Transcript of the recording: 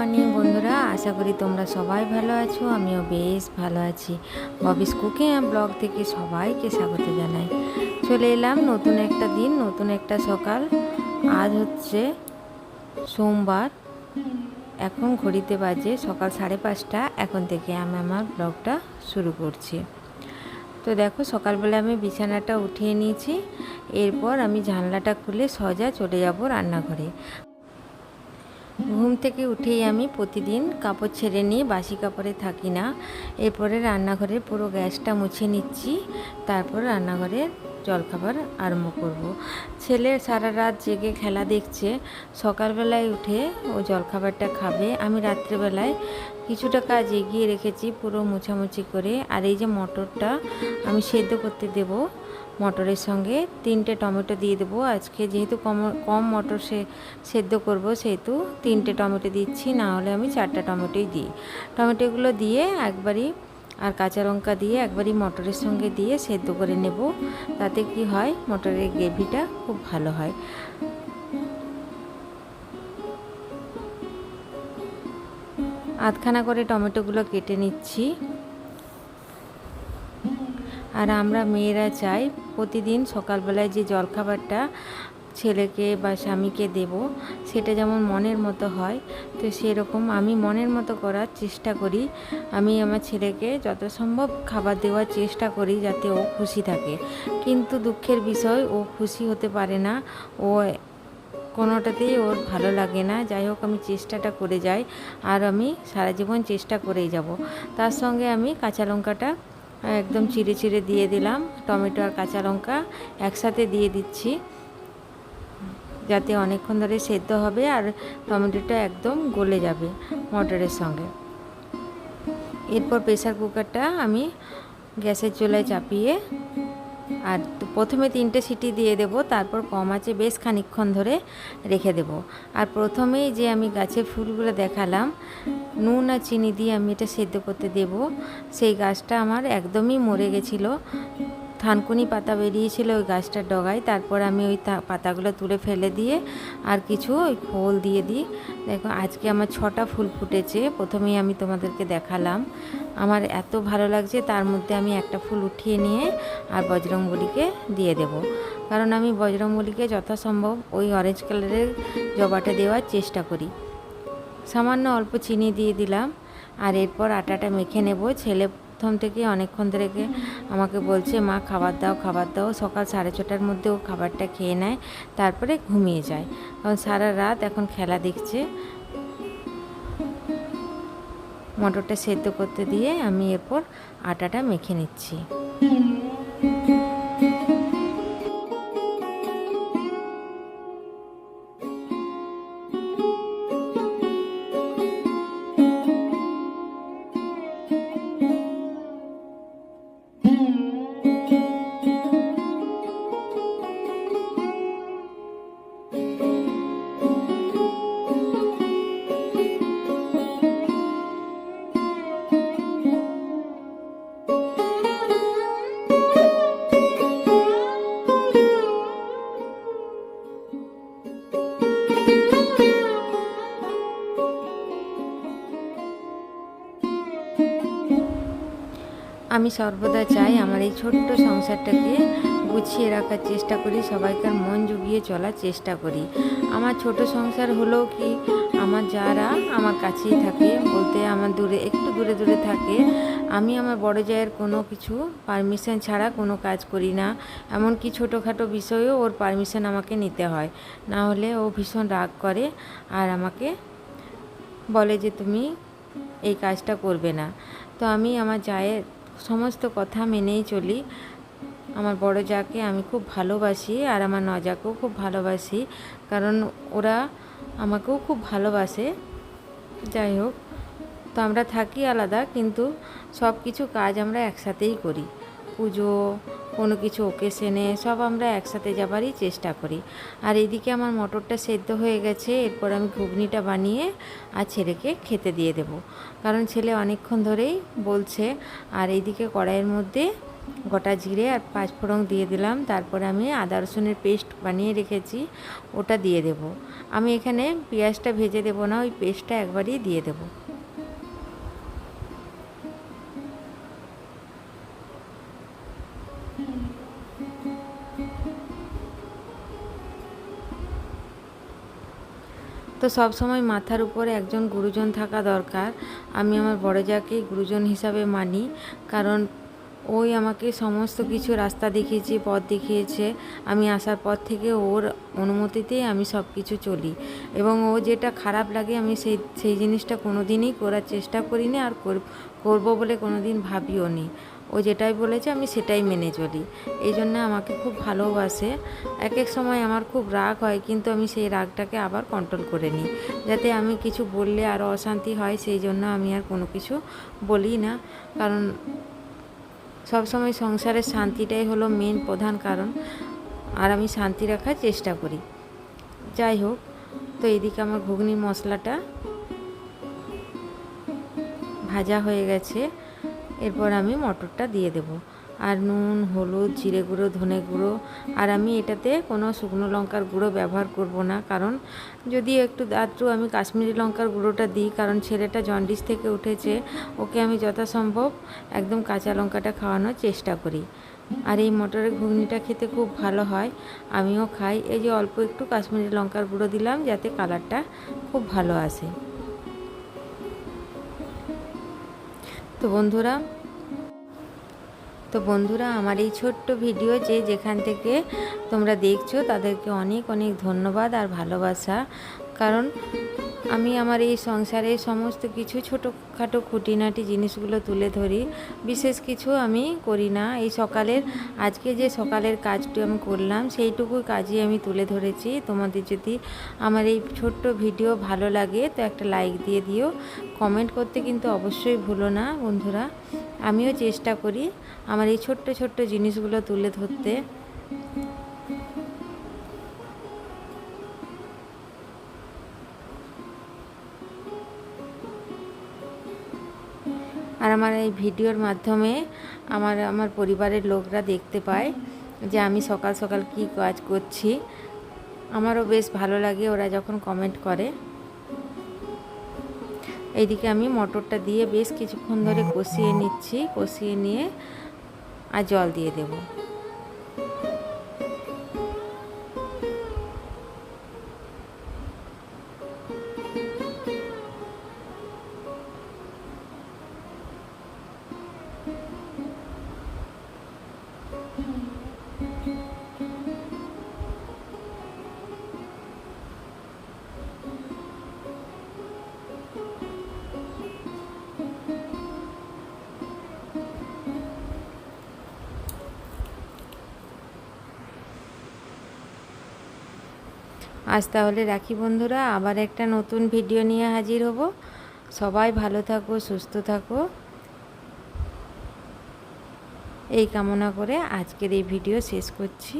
Morning বন্ধুরা, আশা করি তোমরা সবাই ভালো আছো। আমিও বেশ ভালো আছি। ববিস কুকিং অ্যান্ড ব্লগ থেকে সবাইকে স্বাগত জানাই। চলে এলাম নতুন একটা দিন, নতুন একটা সকাল। আজ হচ্ছে সোমবার। এখন ঘড়িতে বাজে সকাল 5:30। এখন থেকে আমি আমার ব্লগটা শুরু করছি। তো দেখো, সকালবেলা আমি বিছানাটা উঠিয়ে নিয়েছি। এরপর আমি জানলাটা খুলে সোজা চলে যাব রান্নাঘরে। ঘুম থেকে উঠেই আমি প্রতিদিন কাপড় ছেড়ে নিয়ে বাসি কাপড়ে থাকি না। এরপরে রান্নাঘরের পুরো গ্যাসটা মুছে নিচ্ছি। তারপর রান্নাঘরের জলখাবার আরম্ভ করব। ছেলে সারা রাত জেগে খেলা দেখছে, সকালবেলায় উঠে ও জলখাবারটা খাবে। আমি রাত্রেবেলায় কিছুটা কাজ এগিয়ে রেখেছি, পুরো মোছামুছি করে। আর এই যে মটরটা আমি সেদ্ধ করতে দেব, মটরের সঙ্গে 3টে টমেটো দিয়ে দেবো। আজকে যেহেতু কম মটর সেদ্ধ করব, সেহেতু 3টে টমেটো দিচ্ছি, না হলে আমি 4টা টমেটোই দিই। টমেটোগুলো দিয়ে একবারই, আর কাঁচা লঙ্কা দিয়ে একবারই মটরের সঙ্গে দিয়ে সেদ্ধ করে নেব। তাতে কি হয়, মটরের গ্রেভিটা খুব ভালো হয়। আধখানা করে টমেটোগুলো কেটে নিচ্ছি। আর আমরা মেয়েরা চাই প্রতিদিন সকালবেলায় যে জলখাবারটা ছেলেকে বা স্বামীকে দেব, সেটা যেমন মনের মতো হয়। তো সেরকম আমি মনের মতো করার চেষ্টা করি। আমি আমার ছেলেকে যত সম্ভব খাবার দেওয়ার চেষ্টা করি যাতে ও খুশি থাকে। কিন্তু দুঃখের বিষয়, ও খুশি হতে পারে না। ও কোনোটাতেই ওর ভালো লাগে না। যাই হোক, আমি চেষ্টাটা করে যাই, আর আমি সারা জীবন চেষ্টা করেই যাব। তার সঙ্গে আমি কাঁচা লঙ্কাটা একদম চিড়ে চিড়ে দিয়ে দিলাম। টমেটো আর কাঁচা লঙ্কা একসাথে দিয়ে দিচ্ছি, যাতে অনেকক্ষণ ধরে সেদ্ধ হবে আর টমেটোটা একদম গলে যাবে মটরের সঙ্গে। এরপর প্রেসার কুকারটা আমি গ্যাসের চুলায় চাপিয়ে, আর প্রথমে 3টে সিটি দিয়ে দেব, তারপর কম আঁচে বেশ খানিকক্ষণ ধরে রেখে দেব। আর প্রথমেই যে আমি গাছের ফুলগুলো দেখালাম, নুন আর চিনি দিয়ে আমি এটা সেদ্ধ করতে দেব। সেই গাছটা আমার একদমই মরে গেছিলো, থানকুনি পাতা বেরিয়েছিল ওই গাছটার ডগায়। তারপর আমি ওই পাতাগুলো তুলে ফেলে দিয়ে আর কিছু ওই ফুল দিয়ে দিই। দেখো, আজকে আমার 6টা ফুল ফুটেছে। প্রথমেই আমি তোমাদেরকে দেখালাম, আমার এত ভালো লাগছে। তার মধ্যে আমি একটা ফুল উঠিয়ে নিয়ে আর বজরংবলীকে দিয়ে দেব, কারণ আমি বজরংবলীকে যথাসম্ভব ওই অরেঞ্জ কালারের জবাটা দেওয়ার চেষ্টা করি। সামান্য অল্প চিনি দিয়ে দিলাম। আর এরপর আটাটা মেখে নেব। ছেলে প্রথম থেকে অনেকক্ষণ ধরে আমাকে বলছে, মা খাবার দাও, খাবার দাও। সকাল 6:30টার মধ্যে ও খাবারটা খেয়ে নেয়, তারপরে ঘুমিয়ে যায়, কারণ সারা রাত এখন খেলা দেখছে। মটরটা সেদ্ধ করতে দিয়ে আমি এরপর আটাটা মেখে নিচ্ছি। আমি সর্বদা চাই আমার এই ছোট্ট সংসারটাকে গুছিয়ে রাখার চেষ্টা করি, সবাইকার মন জুগিয়ে চলার চেষ্টা করি। আমার ছোট সংসার হলেও কি, আমার যারা আমার কাছেই থাকে, বলতে আমার একটু দূরে দূরে থাকে। আমি আমার বড় জায়ের কোনো কিছু পারমিশন ছাড়া কোনো কাজ করি না। এমনকি ছোটোখাটো বিষয়েও ওর পারমিশন আমাকে নিতে হয়, না হলে ও ভীষণ রাগ করে আর আমাকে বলে যে তুমি এই কাজটা করবে না। তো আমি আমার জায়ের সমস্ত কথা মেনেই চলি। আমার বড় জাকে আমি খুব ভালোবাসি, আর আমার নজাকেও খুব ভালোবাসি, কারণ ওরা আমাকেও খুব ভালোবাসে। যাই হোক, তো আমরা থাকি আলাদা, কিন্তু সব কিছু কাজ আমরা একসাথেই করি। পুজো, কোনো কিছু ওকেশনে সব আমরা একসাথে যাবারই চেষ্টা করি। আর এদিকে আমার মটরটা সেদ্ধ হয়ে গেছে। এরপর আমি ঘুগনিটা বানিয়ে আর ছেলেকে খেতে দিয়ে দেব, কারণ ছেলে অনেকক্ষণ ধরেই বলছে। আর এইদিকে কড়াইয়ের মধ্যে গোটা জিরে আর 5 ফোড়ন দিয়ে দিলাম। তারপরে আমি আদা রসুনের পেস্ট বানিয়ে রেখেছি, ওটা দিয়ে দেব। আমি এখানে পেঁয়াজটা ভেজে দেব না, ওই পেস্টটা একবারই দিয়ে দেব। তো সব সময় মাথার উপরে একজন গুরুজন থাকা দরকার। আমি আমার বড় জাকেই গুরুজন হিসাবে মানি, কারণ ওই আমাকে সমস্ত কিছু রাস্তা দেখিয়েছে, পথ দেখিয়েছে। আমি আসার পর থেকে ওর অনুমতিতেই আমি সব কিছু চলি, এবং ও যেটা খারাপ লাগে আমি সেই জিনিসটা কোনো দিনই করার চেষ্টা করিনি, আর করবো বলে কোনো দিন ভাবিও নি। ও যেটাই বলেছে আমি সেটাই মেনে চলি। এই জন্য আমাকে খুব ভালোবাসে। এক এক সময় আমার খুব রাগ হয়, কিন্তু আমি সেই রাগটাকে আবার কন্ট্রোল করে নিই, যাতে আমি কিছু বললে আরও অশান্তি হয়, সেই জন্য আমি আর কোনো কিছু বলি না। কারণ সবসময় সংসারের শান্তিটাই হলো মেন প্রধান কারণ, আর আমি শান্তি রাখার চেষ্টা করি। যাই হোক, তো এদিকে আমার ঘুগনির মশলাটা ভাজা হয়ে গেছে। এরপর আমি মটরটা দিয়ে দেব, আর নুন, হলুদ, জিরে গুঁড়ো, ধনে গুঁড়ো, আর আমি এটাতে কোনো শুকনো লঙ্কার গুঁড়ো ব্যবহার করব না। কারণ যদি একটু আধটু আমি কাশ্মীরি লঙ্কার গুঁড়োটা দিই, কারণ ছেলেটা জন্ডিস থেকে উঠেছে, ওকে আমি যথাসম্ভব একদম কাঁচা লঙ্কাটা খাওয়ানোর চেষ্টা করি। আর এই মটরের ঘুগনিটা খেতে খুব ভালো হয়, আমিও খাই। এই যে অল্প একটু কাশ্মীরি লঙ্কার গুঁড়ো দিলাম, যাতে কালারটা খুব ভালো আসে। তো বন্ধুরা আমার এই ছোট্ট ভিডিও যেখান থেকে তোমরা দেখছো তাদেরকে অনেক অনেক ধন্যবাদ আর ভালোবাসা। কারণ আমি আমার এই সংসারে সমস্ত কিছু ছোটোখাটো খুঁটিনাটি জিনিসগুলো তুলে ধরি, বিশেষ কিছু আমি করি না। এই আজকে যে সকালের কাজটি আমি করলাম সেইটুকু কাজই আমি তুলে ধরেছি। তোমাদের যদি আমার এই ছোট্ট ভিডিও ভালো লাগে তো একটা লাইক দিয়ে দিও, কমেন্ট করতে কিন্তু অবশ্যই ভুলো না বন্ধুরা। আমিও চেষ্টা করি আমার এই ছোট্ট ছোট্ট জিনিসগুলো তুলে ধরতে। আর আমার এই ভিডিওর মাধ্যমে আমার পরিবারের লোকরা দেখতে পায় যে আমি সকাল সকাল কী কাজ করছি। আমারও বেশ ভালো লাগে ওরা যখন কমেন্ট করে। এইদিকে আমি মটরটা দিয়ে বেশ কিছুক্ষণ ধরে কষিয়ে নিচ্ছি, কষিয়ে নিয়ে আর জল দিয়ে দেবো। আজ তাহলে রাখি বন্ধুরা, আবার একটা নতুন ভিডিও নিয়ে হাজির হব। সবাই ভালো থাকো, সুস্থ থাকো, এই কামনা করে আজকের এই ভিডিও শেষ করছি।